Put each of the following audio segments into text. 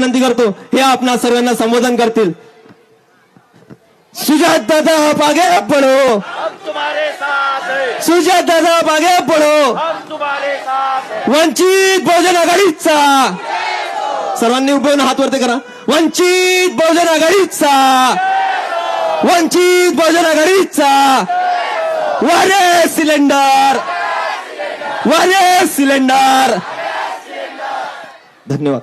विनंती करतो, हे आपणा सर्वांना संबोधन करतील. सुजात दादा आप आगे बढ़ो, हम तुम्हारे साथ हैं, सुजात दादा आप आगे बढ़ो. हम तुम्हारे साथ हैं. वंचित बहुजन आघाडीचा सर्वांनी उभे होऊन हात वरती करा. वंचित बहुजन आघाडीचा, वंचित बहुजन आघाडीचा. वारे सिलेंडर, वारे सिलेंडर. धन्यवाद.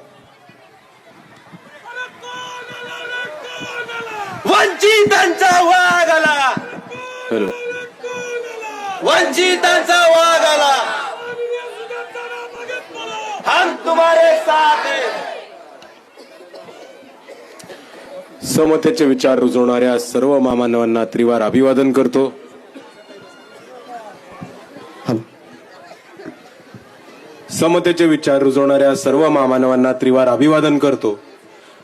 वंचितांचा वाघ आला, वंचितांचा वाघ आला. हम तुम्हारे साथ हैं. समतेचे विचार रुजवणाऱ्या सर्व महामानवांना त्रिवार अभिवादन करतो. समतेचे विचार रुजवणाऱ्या सर्व महामानवांना त्रिवार अभिवादन करतो.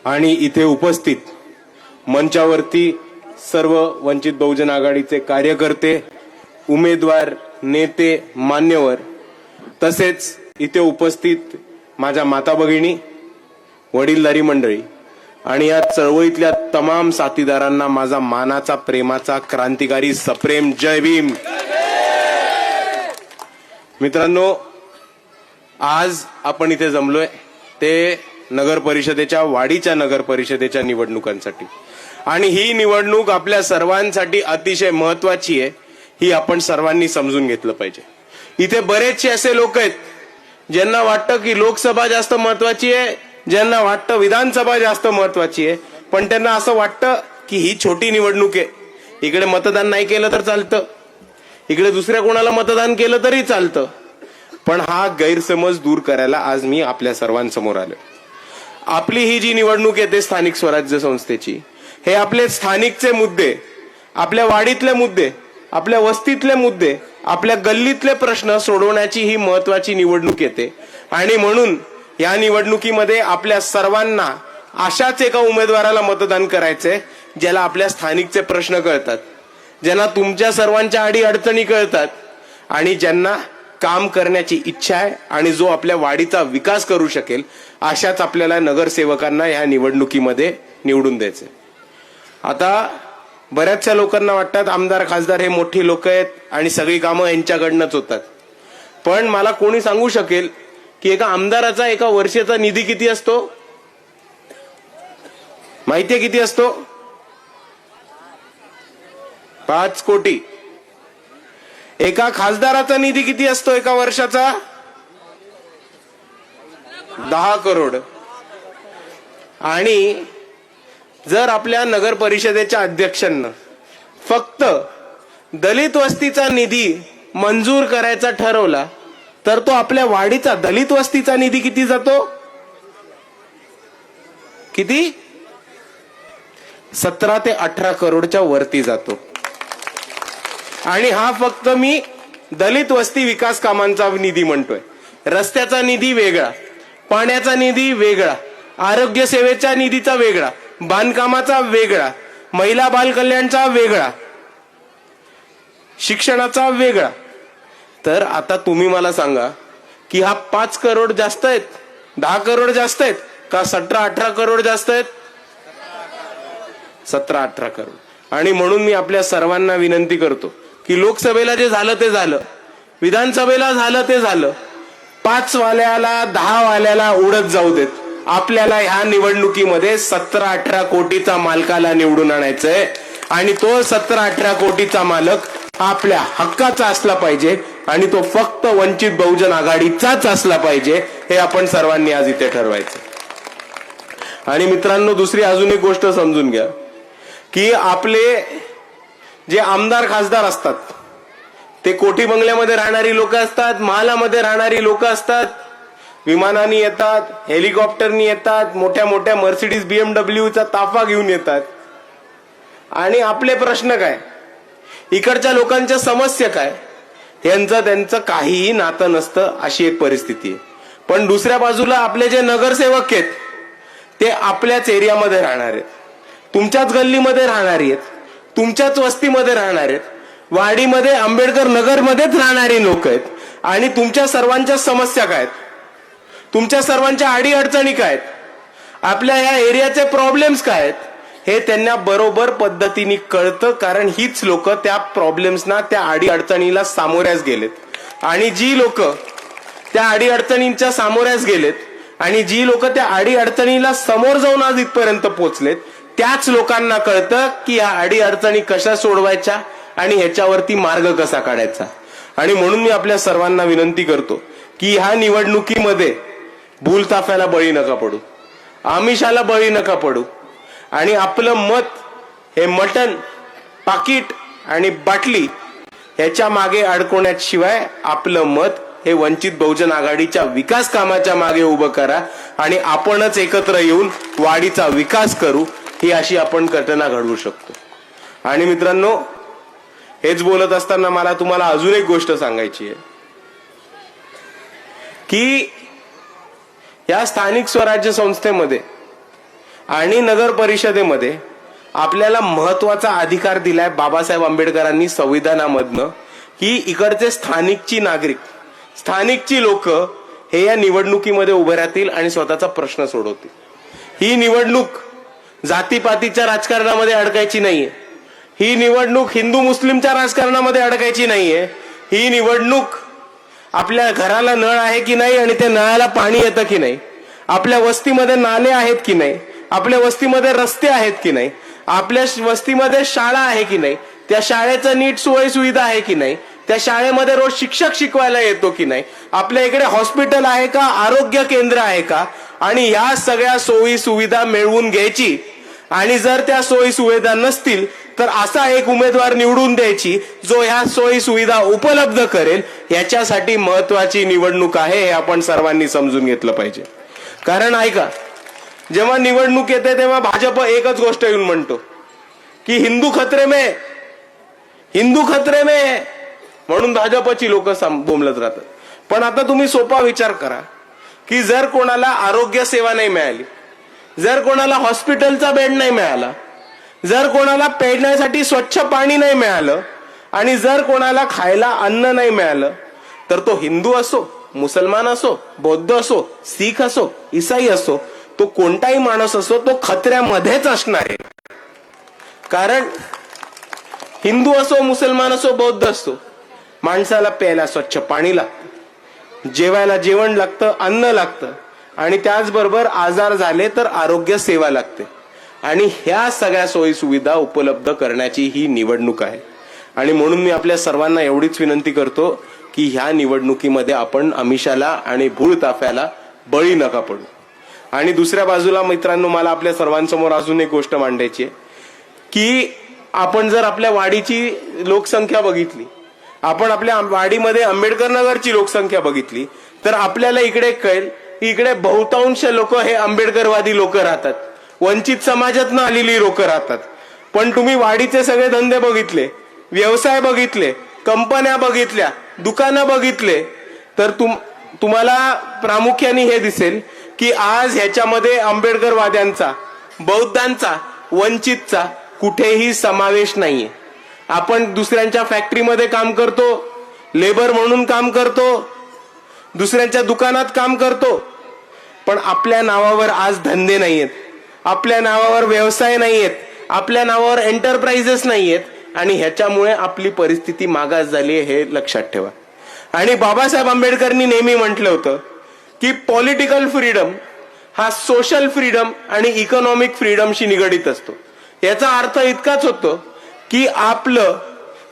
आणि इथे उपस्थित मंचावरती सर्व वंचित बहुजन आघाडीचे कार्यकर्ते, उमेदवार, नेते, मान्यवर, तसेच इथे उपस्थित माझ्या माता भगिनी, वडीलधारी मंडळी आणि या चळवळीतल्या तमाम साथीदारांना माझा मानाचा, प्रेमाचा, क्रांतिकारी सप्रेम जय भीम. मित्रांनो, आज आपण इथे जमलोय ते नगर परिषदेच्या, वाडीच्या नगर परिषदेच्या निवडणुकांसाठी. आणि ही निवडणूक आपल्या सर्वांसाठी अतिशय महत्वाची आहे, ही आपण सर्वांनी समजून घेतलं पाहिजे. इथे बरेचसे असे लोक आहेत ज्यांना वाटतं की लोकसभा जास्त महत्वाची आहे, ज्यांना वाटतं विधानसभा जास्त महत्वाची आहे, पण त्यांना असं वाटतं की ही छोटी निवडणूक आहे, इकडे मतदान नाही केलं तर चालतं, इकडे दुसऱ्या कोणाला मतदान केलं तरी चालतं. पण हा गैरसमज दूर करायला आज मी आपल्या सर्वांसमोर आलो. आपली ही जी निवडणूक आहे ते स्थानिक स्वराज्य संस्थेची, हे आपले स्थानिकचे मुद्दे, आपल्या वाडीतले मुद्दे, आपल्या वस्तीतले मुद्दे, आपल्या गल्लीतले प्रश्न सोडवण्याची ही महत्वाची निवडणूक येते. आणि म्हणून या निवडणुकीमध्ये आपल्या सर्वांना अशाच एका उमेदवाराला मतदान करायचंय ज्याला आपल्या स्थानिकचे प्रश्न कळतात, ज्यांना तुमच्या सर्वांच्या अडी अडचणी कळतात आणि ज्यांना काम करण्याची इच्छा आहे आणि जो आपल्या वाडीचा विकास करू शकेल, अशाच आपल्याला नगरसेवकांना या निवडणुकीमध्ये निवडून द्यायचे. आता बऱ्याचशा लोकांना वाटतात आमदार खासदार हे मोठी लोक आहेत आणि सगळी कामं यांच्याकडनंच होतात. पण मला कोणी सांगू शकेल की एका आमदाराचा एका वर्षाचा निधी किती असतो? माहितीये किती असतो? 5 कोटी. एका खासदाराचा निधी किती असतो एका वर्षाचा? 10 करोड. आणि जर आपल्या नगर परिषदेच्या अध्यक्षांना फक्त दलित वस्तीचा निधी मंजूर करायचा ठरवला तर तो आपल्या वाडीचा दलित वस्तीचा निधी किती जातो? किती? 17 ते 18 करोडच्या वरती जातो. आणि हा फक्त मी दलित वस्ती विकास कामांचा निधी म्हणतोय. रस्त्याचा निधी वेगळा, पाण्याचा निधी वेगळा, आरोग्य सेवेच्या निधीचा वेगळा, बांधकामाचा वेगळा, महिला बाल कल्याणचा वेगळा, शिक्षणाचा वेगळा. तर आता तुम्ही मला सांगा की हा 5 करोड जास्त आहेत, 10 करोड जास्त आहेत का 17-18 करोड जास्त आहेत? 17-18 करोड. आणि म्हणून मी आपल्या सर्वांना विनंती करतो की लोकसभेला जे झालं ते झालं, विधानसभेला झालं ते झालं, 5 वाल्याला 10 वाल्याला उडत जाऊ देत. आपल्याला ह्या निवडणुकीमध्ये 17-18 कोटीचा मालकाला निवडून आणायचंय आणि तो 17-18 कोटीचा मालक आपल्या हक्काचा असला पाहिजे आणि तो फक्त वंचित बहुजन आघाडीचाच असला पाहिजे, हे आपण सर्वांनी आज इथे ठरवायचं. आणि मित्रांनो, दुसरी अजून एक गोष्ट समजून घ्या की आपले जे आमदार खासदार असतात ते कोठी बंगल्यामध्ये राहणारी लोक असतात, महालामध्ये राहणारी लोक असतात, विमानाने येतात, हेलिकॉप्टरनी येतात, मोठ्या मोठ्या मर्सिडीज BMW चा ताफा घेऊन येतात. आणि आपले प्रश्न काय, इकडच्या लोकांच्या समस्या काय, यांचं त्यांचं काहीही नातं नसतं, अशी एक परिस्थिती आहे. पण दुसऱ्या बाजूला आपले जे नगरसेवक आहेत ते आपल्याच एरियामध्ये राहणार आहेत, तुमच्याच गल्लीमध्ये राहणारी आहेत, तुमच्याच वस्तीमध्ये राहणार आहेत, वाडीमध्ये आंबेडकर नगरमध्येच राहणारी लोक आहेत. आणि तुमच्या सर्वांच्या समस्या काय आहेत, तुमच्या सर्वांच्या अडी अडचणी काय आहेत, आपल्या या एरियाचे प्रॉब्लेम्स काय आहेत हे त्यांना बरोबर पद्धतीने कळतं, कारण हीच लोक त्या प्रॉब्लेम्सना, त्या अडीअडचणीला सामोऱ्यास गेलेत. आणि जी लोक त्या अडीअडचणींच्या सामोऱ्यास गेलेत आणि जी लोक त्या अडीअडचणीला समोर जाऊन आज इथपर्यंत पोहोचलेत, त्याच लोकांना कळतं की या अडीअडचणी कशा सोडवायच्या आणि ह्याच्यावरती मार्ग कसा काढायचा. आणि म्हणून मी आपल्या सर्वांना विनंती करतो की ह्या निवडणुकीमध्ये भूलताफ्याला बळी नका पडू, आमिषाला बळी नका पडू आणि आपलं मत हे मटण, पाकिट आणि बाटली ह्याच्या मागे अडकवण्याशिवाय आपलं मत हे वंचित बहुजन आघाडीच्या विकास कामाच्या मागे उभं करा आणि आपणच एकत्र येऊन वाडीचा विकास करू, ही अशी आपण घटना घडवू शकतो. आणि मित्रांनो, हेच बोलत असताना मला तुम्हाला अजून एक गोष्ट सांगायची आहे की या स्थानिक स्वराज्य संस्थेमध्ये आणि नगर परिषदेमध्ये आपल्याला महत्वाचा अधिकार दिलाय बाबासाहेब आंबेडकरांनी संविधानामधनं, की इकडचे स्थानिकची नागरिक, स्थानिकची लोक हे या निवडणुकीमध्ये उभे राहतील आणि स्वतःचा प्रश्न सोडवतील. ही निवडणूक जातीपातीच्या राजकारणामध्ये अडकायची नाहीये, ही निवडणूक हिंदू मुस्लिमच्या राजकारणामध्ये अडकायची नाहीये, ही निवडणूक आपल्या घराला नळ आहे की नाही आणि त्या नळाला पाणी येतं की नाही, आपल्या वस्तीमध्ये नाले आहेत की नाही, आपल्या वस्तीमध्ये रस्ते आहेत की नाही, आपल्या वस्तीमध्ये शाळा आहे की नाही, त्या शाळेचं नीट सोयी सुविधा आहे की नाही, त्या शाळेमध्ये रोज शिक्षक शिकवायला येतो की नाही, आपल्या इकडे हॉस्पिटल आहे का, आरोग्य केंद्र आहे का, आणि या सगळ्या सोयी सुविधा मिळवून घ्यायची. आणि जर त्या सोयी सुविधा नसतील तर असा एक उमेदवार निवडून द्यायची जो ह्या सोयी सुविधा उपलब्ध करेल. याच्यासाठी महत्वाची निवडणूक आहे, हे आपण सर्वांनी समजून घेतलं पाहिजे. कारण ऐका, जेव्हा निवडणूक येते तेव्हा भाजप एकच गोष्ट येऊन म्हणतो की हिंदू खतरे में, हिंदू खतरे में, म्हणून भाजपची लोक बोंबलत राहतात. पण आता तुम्ही सोपा विचार करा की जर कोणाला आरोग्य सेवा नाही मिळाली, जर कोणाला हॉस्पिटलचा बेड नाही मिळाला, जर कोणाला पिण्यासाठी स्वच्छ पाणी नाही मिळालं आणि जर कोणाला खायला अन्न नाही मिळालं, तर तो हिंदू असो, मुसलमान असो, बौद्ध असो, शीख असो, ईसाई असो, तो कोणताही माणूस असो, तो खतऱ्यामध्येच असणार आहे. कारण हिंदू असो, मुसलमान असो, बौद्ध असो, माणसाला प्यायला स्वच्छ पाणी लागतं, जेवायला जेवण लागतं, अन्न लागतं आणि त्याचबरोबर आजार झाले तर आरोग्य सेवा लागते. आणि ह्या सगळ्या सोयी सुविधा उपलब्ध करण्याची ही निवडणूक आहे. आणि म्हणून मी आपल्या सर्वांना एवढीच विनंती करतो की ह्या निवडणुकीमध्ये आपण आमिषाला आणि भूलताफ्याला बळी नका पडू. आणि दुसऱ्या बाजूला मित्रांनो, मला आपल्या सर्वांसमोर अजून एक गोष्ट मांडायची आहे की आपण जर आपल्या वाडीची लोकसंख्या बघितली, आपण आपल्या वाडीमध्ये आंबेडकर नगरची लोकसंख्या बघितली, तर आपल्याला इकडे कळेल इकडे बहुतांश लोक हे आंबेडकरवादी लोक राहतात, वंचित समाजातनं आलेली लोक राहतात. पण तुम्ही वाडीचे सगळे धंदे बघितले, व्यवसाय बघितले, कंपन्या बघितल्या, दुकानं बघितले, तर तुम्हाला प्रामुख्याने हे दिसेल की आज ह्याच्यामध्ये आंबेडकरवाद्यांचा, बौद्धांचा, वंचितचा कुठेही समावेश नाहीये. आपण दुसऱ्यांच्या फॅक्टरीमध्ये काम करतो, लेबर म्हणून काम करतो, दुसऱ्यांच्या दुकानात काम करतो, पण आपल्या नावावर आज धंदे नाहीयेत, आपल्या नावावर व्यवसाय नाहीयेत, आपल्या नावावर एंटरप्राइजेस नाहीयेत आणि ह्याच्यामुळे आपली परिस्थिती मागास झाली, हे लक्षात ठेवा. आणि बाबासाहेब आंबेडकरांनी नेहमी म्हटलं होतं की पॉलिटिकल फ्रीडम हा सोशल फ्रीडम आणि इकॉनॉमिक फ्रीडमशी निगडीत असतो. याचा अर्थ इतकाच होतो की आपलं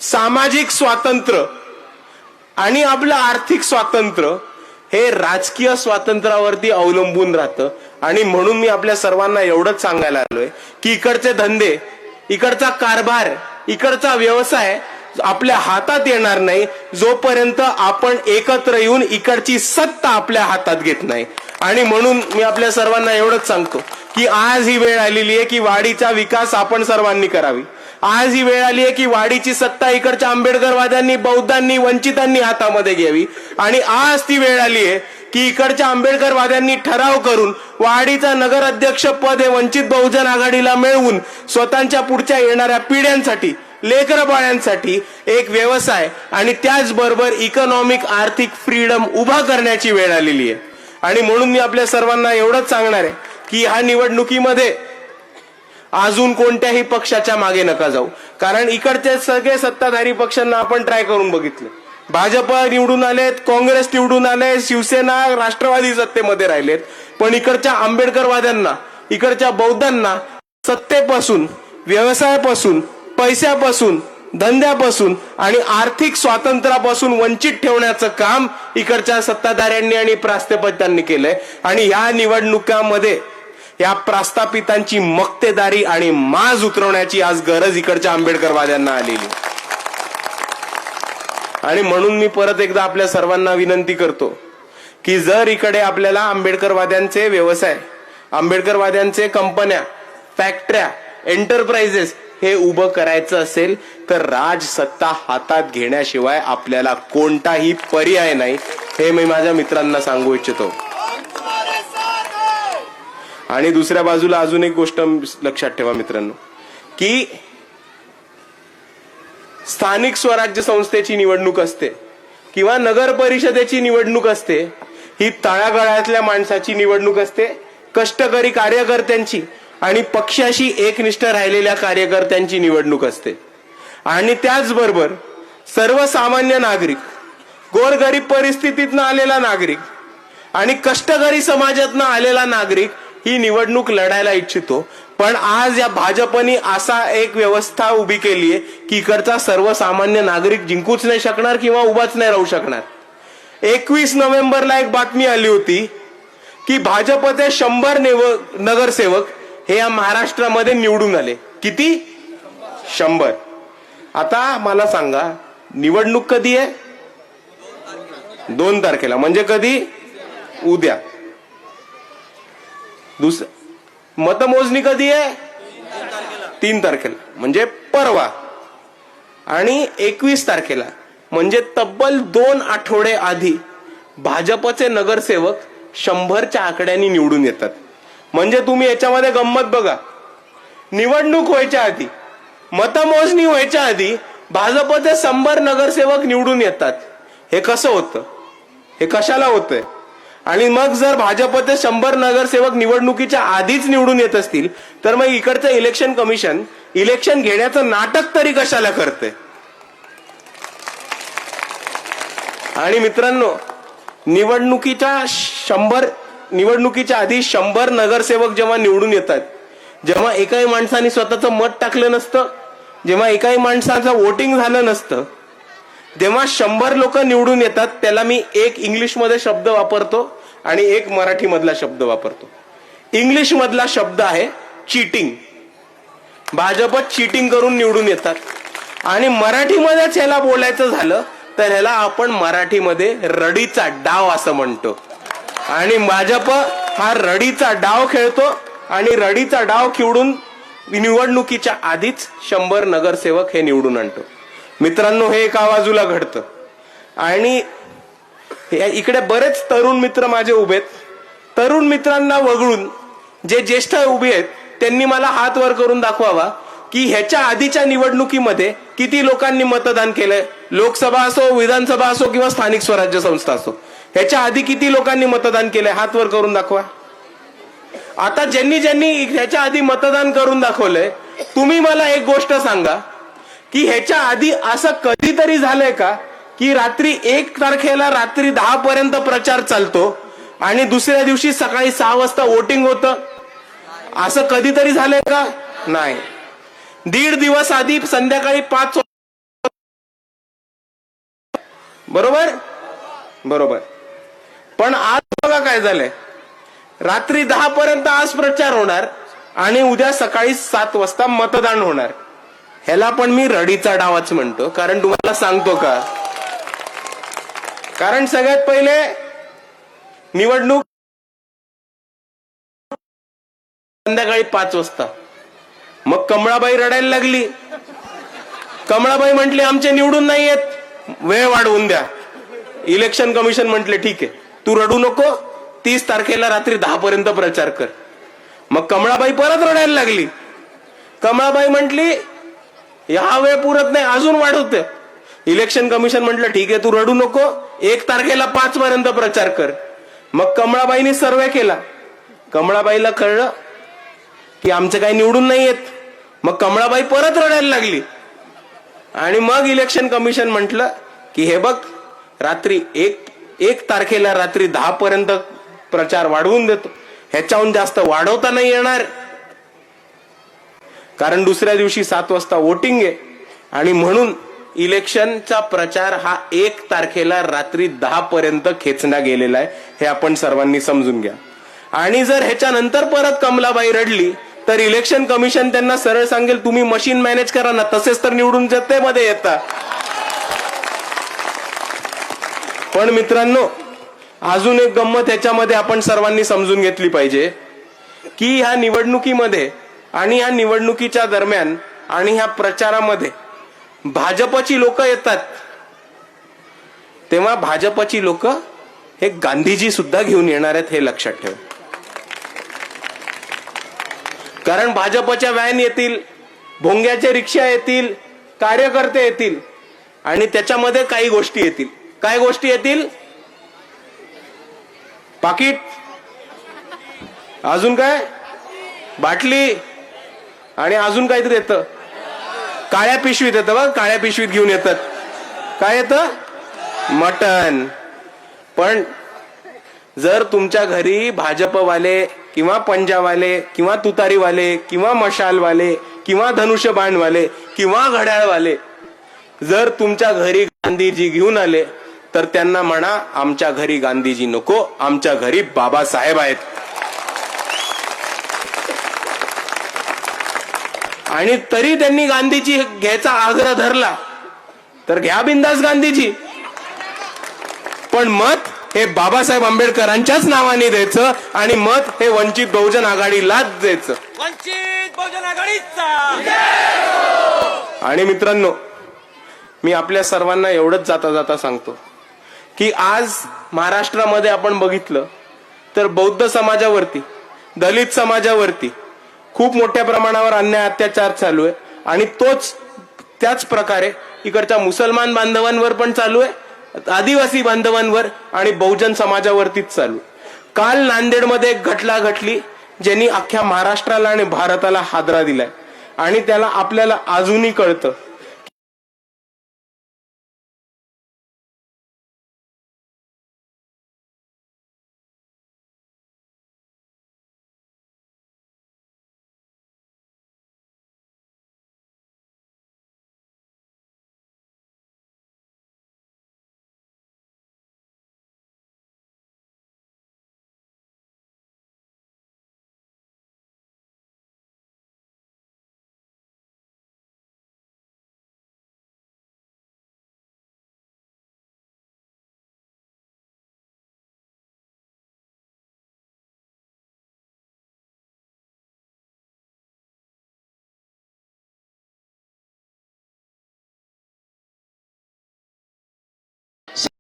सामाजिक स्वातंत्र्य आणि आपलं आर्थिक स्वातंत्र्य हे राजकीय स्वातंत्र्यावरती अवलंबून राहतं. आणि म्हणून मी आपल्या सर्वांना एवढंच सांगायला आलोय की इकडचे धंदे, इकडचा कारभार, इकडचा व्यवसाय आपल्या हातात येणार नाही जोपर्यंत आपण एकत्र येऊन इकडची सत्ता आपल्या हातात घेत नाही. आणि म्हणून मी आपल्या सर्वांना एवढंच सांगतो की आज ही वेळ आलेली आहे की वाडीचा विकास आपण सर्वांनी करावी. आज ही वेळ आली आहे की वाडीची सत्ता इकडच्या आंबेडकरवाद्यांनी, बौद्धांनी, वंचितांनी हातामध्ये घ्यावी. आणि आज ती वेळ आली आहे की इकडच्या आंबेडकरवाद्यांनी ठराव करून वाडीचा नगर अध्यक्ष पद हे वंचित बहुजन आघाडीला मिळवून स्वतःच्या पुढच्या येणाऱ्या पिढ्यांसाठी, लेकरं बाळांसाठी एक व्यवसाय आणि त्याचबरोबर इकॉनॉमिक आर्थिक फ्रीडम उभा करण्याची वेळ आलेली आहे. आणि म्हणून मी आपल्या सर्वांना एवढंच सांगणार आहे की ह्या निवडणुकीमध्ये अजून कोणत्याही पक्षाच्या मागे नका जाऊ, कारण इकडचे सगळे सत्ताधारी पक्षांना आपण ट्राय करून बघितले. भाजप निवडून आलेत, काँग्रेस निवडून आले, शिवसेना, राष्ट्रवादी सत्तेमध्ये राहिलेत, पण इकडच्या आंबेडकरवाद्यांना, इकडच्या बौद्धांना सत्तेपासून, व्यवसायापासून, पैशापासून, धंद्यापासून आणि आर्थिक स्वातंत्र्यापासून वंचित ठेवण्याचं काम इकडच्या सत्ताधाऱ्यांनी आणि प्रास्तापितांनी केलंय. आणि या निवडणुकांमध्ये या प्रास्तापितांची मक्तेदारी आणि माज उतरवण्याची आज गरज इकडच्या आंबेडकरवाद्यांना आलेली. आणि म्हणून मी परत एकदा आपल्या सर्वांना विनंती करतो की जर इकडे आपल्याला आंबेडकरवाद्यांचे व्यवसाय, आंबेडकरवाद्यांचे कंपन्या, फॅक्टऱ्या, एंटरप्राइजेस हे उभं करायचं असेल तर राजसत्ता हातात घेण्याशिवाय आपल्याला कोणताही पर्याय नाही, हे मी माझ्या मित्रांना सांगू इच्छितो. आणि दुसऱ्या बाजूला अजून एक गोष्ट लक्षात ठेवा मित्रांनो, की स्थानिक स्वराज्य संस्थेची निवडणूक असते किंवा नगर परिषदेची निवडणूक असते, ही तळागाळातल्या माणसाची निवडणूक असते, कष्टकरी कार्यकर्त्यांची आणि पक्षाशी एकनिष्ठ राहिलेल्या कार्यकर्त्यांची निवडणूक असते. आणि त्याचबरोबर सर्वसामान्य नागरिक, गोरगरीब परिस्थितीतनं आलेला नागरिक आणि कष्टकरी समाजातनं आलेला नागरिक ही निवडणूक लढायला इच्छितो. पण आज या भाजपनी असा एक व्यवस्था उभी केली आहे की इकडचा सर्वसामान्य नागरिक जिंकूच नाही शकणार किंवा उभाच नाही राहू शकणार. 21 नोव्हेंबरला एक बातमी आली होती की भाजपचे 100 नगरसेवक हे या महाराष्ट्रामध्ये निवडून आले. किती? 100. आता मला सांगा, निवडणूक कधी आहे? 2 तारखेला. म्हणजे कधी? उद्या. मतमोजणी कधी आहे? 3 तारखेला, म्हणजे परवा. आणि 21 तारखेला म्हणजे तब्बल 2 आठवडे आधी भाजपचे नगरसेवक 100च्या आकड्यांनी निवडून येतात. म्हणजे तुम्ही याच्यामध्ये गंमत बघा, निवडणूक व्हायच्या आधी, मतमोजणी व्हायच्या आधी भाजपचे 100 नगरसेवक निवडून येतात. हे कसं होतं? हे कशाला होतंय? आणि मग जर भाजपचे 100 नगरसेवक निवडणुकीच्या आधीच निवडून येत असतील तर मग इकडचं इलेक्शन कमिशन इलेक्शन घेण्याचं नाटक तरी कशाला करते? आणि मित्रांनो, निवडणुकीच्या आधी 100 नगरसेवक जेव्हा निवडून येतात, जेव्हा एकाही माणसाने स्वतःचं मत टाकलं नसतं, जेव्हा एकाही माणसाचं वोटिंग झालं नसतं, जेव्हा 100 लोक निवडून येतात, त्याला मी एक इंग्लिश मध्ये शब्द वापरतो आणि एक मराठी मधला शब्द वापरतो. इंग्लिश मधला शब्द आहे चीटिंग. भाजप चीटिंग करून निवडून येतात. आणि मराठीमध्येच ह्याला बोलायचं झालं तर ह्याला आपण मराठीमध्ये रडीचा डाव असं म्हणतो. आणि भाजप हा रडीचा डाव खेळतो आणि रडीचा डाव खेळून निवडणुकीच्या आधीच 100 नगरसेवक हे निवडून आणतो. मित्रांनो, हे एका बाजूला घडतं. आणि इकडे बरेच तरुण मित्र माझे उभे आहेत. तरुण मित्रांना वगळून जे ज्येष्ठ उभे आहेत त्यांनी मला हात वर करून दाखवावा की ह्याच्या आधीच्या निवडणुकीमध्ये किती लोकांनी मतदान केलंय. लोकसभा असो, विधानसभा असो किंवा स्थानिक स्वराज्य संस्था असो, ह्याच्या आधी किती लोकांनी मतदान केलंय? हात वर करून दाखवा. आता ज्यांनी ह्याच्या आधी मतदान करून दाखवलंय, तुम्ही मला एक गोष्ट सांगा की ह्याच्या आधी असं कधीतरी झालंय का की रात्री 1 तारखेला रात्री 10 पर्यंत प्रचार चालतो आणि दुसऱ्या दिवशी सकाळी 6 वाजता वोटिंग होतं? असं कधीतरी झालंय का? नाही. 1.5 दिवस आधी संध्याकाळी 5. बरोबर. पण आज बघा काय झालंय, रात्री 10 पर्यंत आज प्रचार होणार आणि उद्या सकाळी 7 वाजता मतदान होणार. ह्याला पण मी रडीचा डावच म्हणतो. कारण तुम्हाला सांगतो का, कारण सगळ्यात पहिले निवडणूक संध्याकाळी 5 वाजता. मग कमळाबाई रडायला लागली. कमळाबाई म्हटली आमचे निवडून नाही येत, वेळ वाढवून द्या. इलेक्शन कमिशन म्हटले ठीक आहे, तू रडू नको, 30 तारखेला रात्री 10 पर्यंत प्रचार कर. मग कमळाबाई परत रडायला लागली. कमळाबाई म्हटली हा वेळ पुरत नाही, अजून वाढवते. इलेक्शन कमिशन म्हटलं ठीक आहे, तू रडू नको, 1 तारखेला 5 पर्यंत प्रचार कर. मग कमळाबाईंनी सर्वे केला. कमळाबाईला कळलं की आमचे काही निवडून नाही येत. मग कमळाबाई परत रडायला लागली आणि मग इलेक्शन कमिशन म्हटलं की हे बघ, रात्री एक तारखेला रात्री 10 पर्यंत प्रचार वाढवून देतो, ह्याच्याहून जास्त वाढवता नाही येणार, कारण दुसऱ्या दिवशी 7 वाजता वोटिंग आहे. आणि म्हणून इलेक्शनचा प्रचार हा 1 तारखेला रात्री 10 पर्यंत खेचला गेलेला आहे, हे आपण सर्वांनी समजून घ्या. आणि जर ह्याच्यानंतर परत कमलाबाई रडली तर इलेक्शन कमिशन त्यांना सरळ सांगेल, तुम्ही मशीन मॅनेज करा ना, तसेच तर निवडून जत्तेमध्ये येता. पण मित्रांनो, अजून एक गंमत ह्याच्यामध्ये आपण सर्वांनी समजून घेतली पाहिजे की ह्या निवडणुकीमध्ये आणि ह्या निवडणुकीच्या दरम्यान आणि ह्या प्रचारामध्ये भाजपची लोक येतात, तेव्हा भाजपची लोक हे गांधीजी सुद्धा घेऊन येणार आहेत, हे लक्षात ठेवा. कारण भाजपच्या व्हॅन येतील, भोंग्याचे रिक्षा येतील, कार्यकर्ते येतील आणि त्याच्यामध्ये काही गोष्टी येतील. काय गोष्टी येतील? पाकिट, अजून काय, बाटली आणि अजून काहीतरी येतं. काळ्या पिशवीत येतं बघ, काळ्या पिशवीत घेऊन येतात. काय येतं? मटण. पण जर तुमच्या घरी भाजपवाले किंवा पंजावाले किंवा तुतारीवाले किंवा मशालवाले किंवा धनुष्यबाणवाले किंवा घड्याळवाले जर तुमच्या घरी गांधीजी घेऊन आले तर त्यांना म्हणा, आमच्या घरी गांधीजी नको, आमच्या घरी बाबासाहेब आहेत. आणि तरी त्यांनी गांधीजी घ्यायचा आग्रह धरला तर घ्या बिंदास गांधीजी, पण मत हे बाबासाहेब आंबेडकरांच्याच नावाने द्यायचं आणि मत हे वंचित बहुजन आघाडीलाच द्यायचं. वंचित बहुजन आघाडीचा. आणि मित्रांनो, मी आपल्या सर्वांना एवढंच जाता जाता सांगतो की आज महाराष्ट्रामध्ये आपण बघितलं तर बौद्ध समाजावरती, दलित समाजावरती खूप मोठ्या प्रमाणावर अन्याय अत्याचार चालू आहे आणि त्याच प्रकारे इकडच्या मुसलमान बांधवांवर पण चालू आहे, आदिवासी बांधवांवर आणि बहुजन समाजावरतीच चालू. काल नांदेडमध्ये एक घटना घडली ज्यांनी अख्ख्या महाराष्ट्राला आणि भारताला हादरा दिलाय आणि त्याला आपल्याला अजूनही कळतं